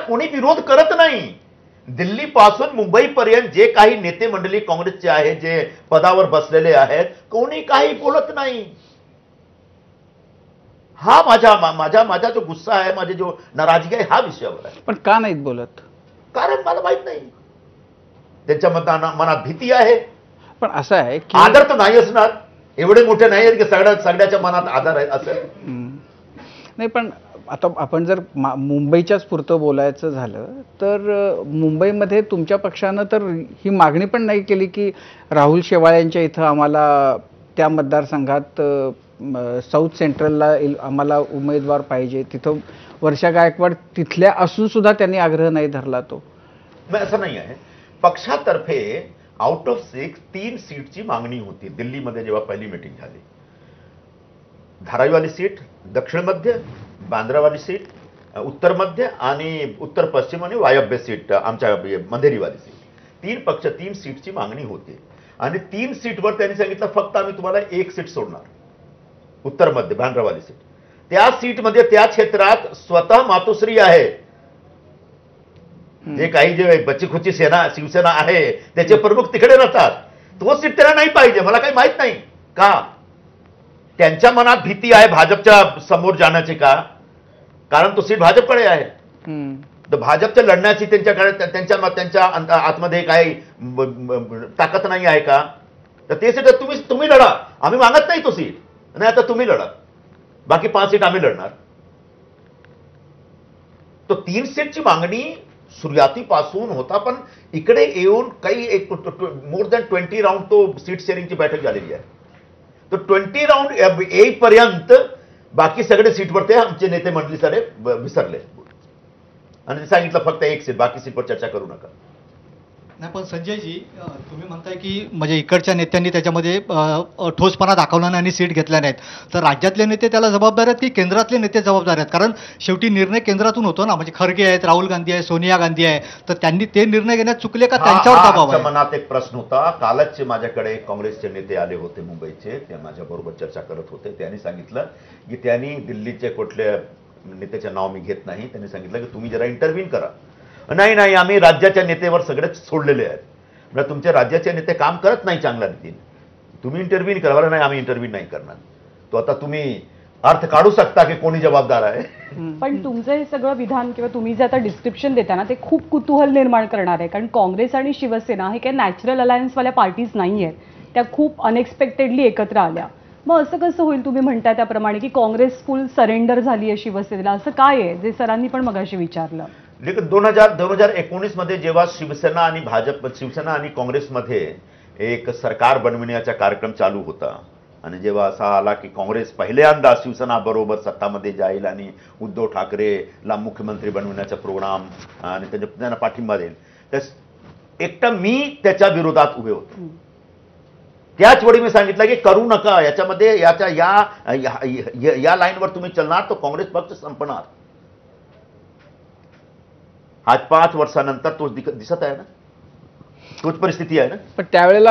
कोणी विरोध करत नाही. दिल्ली पासून मुंबई पर्यंत जे काही नेते मंडळी काँग्रेसचे आहेत, जे पदावर बसलेले आहेत, कोणी काही बोलत नाही. हा माझा जो गुस्सा आहे, माझी जो नाराजगी आहे, हा विषयावर आहे. पण का नाहीत बोलत? कारण मला माहित नाही, त्यांच्या मनात भीती आहे. पण असं आहे की आदर तर नाही असणार, एवढे मोठे नाही आहेत की सगळ्याच्या मनात आदर आहे असं. नाही, पण आता आपण जर मुंबईच्याच पुरतं बोलायचं झालं तर मुंबईमध्ये तुमच्या पक्षानं तर ही मागणी पण नाही केली की राहुल शेवाळ्यांच्या इथं आम्हाला त्या मतदारसंघात साऊथ सेंट्रलला आम्हाला उमेदवार पाहिजे, तिथं वर्षा गायकवाड तिथल्या असून सुद्धा त्यांनी आग्रह नाही धरला. तो असं नाही आहे. पक्षातर्फे आउट ऑफ 6 3 सीटची मागणी होती दिल्लीमध्ये जेव्हा पहिली मीटिंग झाली. धारावीवाली सीट, दक्षिण मध्य, बांद्रावाली सीट, उत्तर मध्य आणि उत्तर पश्चिम आणि वायव्य सीट आमच्या मंधेरीवाली सीट, 3 पक्ष 3 सीटची मागणी होती. आणि 3 सीटवर त्यांनी सांगितलं फक्त आम्ही तुम्हाला 1 सीट सोडणार, उत्तर मध्य बांद्रावाली सीट. त्या सीटमध्ये त्या क्षेत्रात स्वतः मातोश्री आहे, जे काही जे बच्चीखुची सेना शिवसेना आहे त्याचे प्रमुख तिकडे राहतात. तो सीट त्यांना नाही पाहिजे. मला काही माहित नाही का त्यांच्या मनात भीती आहे भाजपच्या समोर जाण्याची का, कारण तो सीट भाजपकडे आहे. तर भाजपच्या लढण्याची त्यांच्याकडे त्यांच्या आतमध्ये काही ताकद नाही आहे का? तर ते सीट तुम्ही लढा, आम्ही मागत नाही तो सीट, नाही आता तुम्ही लढा, बाकी 5 सीट आम्ही लढणार. तो 3 सीटची मागणी सुरुवातीपासून होता, पण इकडे येऊन काही एक मोर दॅन 20 राऊंड तो सीट शेअरिंगची बैठक झालेली आहे. तो 20 राऊंड येईपर्यंत बाकी सगळे सीटवर ते आमचे नेते मंडळी सारे विसरले आणि सांगितलं फक्त 1 सीट, बाकी सीटवर चर्चा करू नका. नाही, पण संजयजी तुम्ही म्हणताय की म्हणजे इकडच्या नेत्यांनी त्याच्यामध्ये ठोसपणा दाखवला नाही आणि सीट घेतल्या नाहीत, तर राज्यातले नेते त्याला जबाबदार आहेत की केंद्रातले नेते जबाबदार आहेत? कारण शेवटी निर्णय केंद्रातून होतो ना, म्हणजे खरगे आहेत, राहुल गांधी आहे, सोनिया गांधी आहे, तर त्यांनी ते निर्णय घेण्यात चुकले का, त्यांच्यावर दबाव आहे? मनात एक प्रश्न होता. कालच माझ्याकडे काँग्रेसचे नेते आले होते मुंबईचे, ते माझ्याबरोबर चर्चा करत होते. त्यांनी सांगितलं की त्यांनी दिल्लीचे कुठल्या नेत्याचे नाव मी घेत नाही, त्यांनी सांगितलं की तुम्ही जरा इंटरव्ह्यू करा. नाही, आम्ही राज्याच्या नेतेवर सगळेच सोडलेले आहेत. म्हणजे तुमचे राज्याचे नेते काम करत नाही चांगल्या रीतीने, तुम्ही इंटरव्ह्यू करा. नाही, आम्ही इंटरव्ह्यू नाही करणार. तो आता तुम्ही अर्थ काढू शकता की कोणी जबाबदार आहे. पण तुमचं हे सगळं विधान किंवा तुम्ही जे आता डिस्क्रिप्शन देता ना, ते खूप कुतूहल निर्माण करणार आहे. कारण काँग्रेस आणि शिवसेना हे काही नॅचरल अलायन्सवाल्या पार्टीज नाही आहेत, त्या खूप अनएक्सपेक्टेडली एकत्र आल्या. मग असं कसं होईल? तुम्ही म्हणताय त्याप्रमाणे की काँग्रेस फुल सरेंडर झाली आहे शिवसेनेला, असं काय आहे जे सरांनी पण मगाशी विचारलं? 2019 मध्ये जेव्हा शिवसेना आणि काँग्रेसमध्ये एक सरकार बनविण्याचा कार्यक्रम चालू होता आणि जेव्हा असा आला की काँग्रेस पहिल्यांदा शिवसेना बरोबर सत्तामध्ये जाईल आणि उद्धव ठाकरेला मुख्यमंत्री बनविण्याचा प्रोग्राम आणि त्यांना पाठिंबा देईल, तर एकटा मी त्याच्या विरोधात उभे होतो. त्याच वेळी मी सांगितलं की करू नका, याच्यामध्ये या लाईनवर तुम्ही चालणार तर काँग्रेस पक्ष संपणार. आज 5 वर्षानंतर तोच दिसत आहे ना, तोच परिस्थिती आहे ना. पण त्यावेळेला